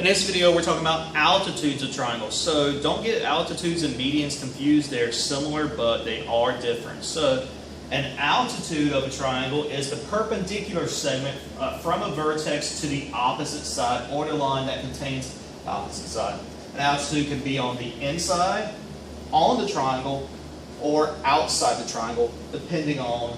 In this video, we're talking about altitudes of triangles. So don't get altitudes and medians confused. They're similar, but they are different. So an altitude of a triangle is the perpendicular segment from a vertex to the opposite side, or the line that contains the opposite side. An altitude can be on the inside, on the triangle, or outside the triangle, depending on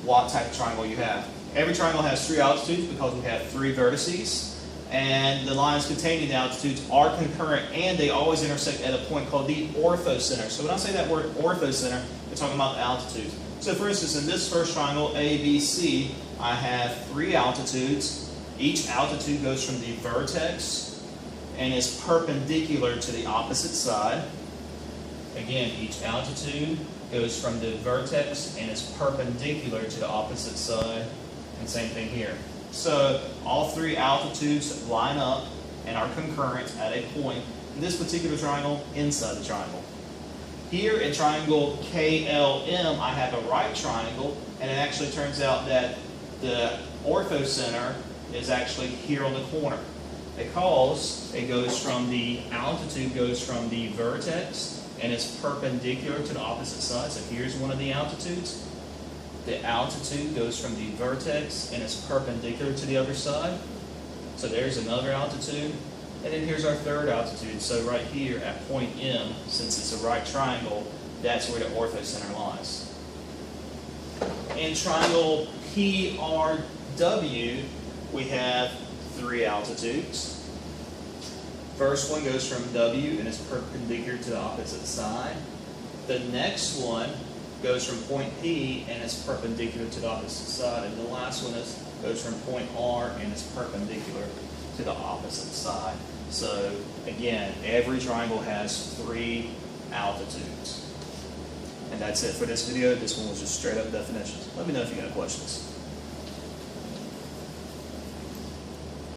what type of triangle you have. Every triangle has three altitudes because we have three vertices. And the lines containing the altitudes are concurrent, and they always intersect at a point called the orthocenter. So when I say that word orthocenter, we're talking about the altitudes. So for instance, in this first triangle, ABC, I have three altitudes. Each altitude goes from the vertex and is perpendicular to the opposite side. Again, each altitude goes from the vertex and is perpendicular to the opposite side. And same thing here. So all three altitudes line up and are concurrent at a point in this particular triangle inside the triangle. Here in triangle KLM, I have a right triangle, and it actually turns out that the orthocenter is actually here on the corner, because it goes from the altitude goes from the vertex and is perpendicular to the opposite side. So here's one of the altitudes. The altitude goes from the vertex and is perpendicular to the other side. So there's another altitude. And then here's our third altitude. So right here at point M, since it's a right triangle, that's where the orthocenter lies. In triangle PRW, we have three altitudes. First one goes from W and is perpendicular to the opposite side. The next one goes from point P and is perpendicular to the opposite side. And the last one goes from point R and is perpendicular to the opposite side. So again, every triangle has three altitudes. And that's it for this video. This one was just straight up definitions. Let me know if you got questions.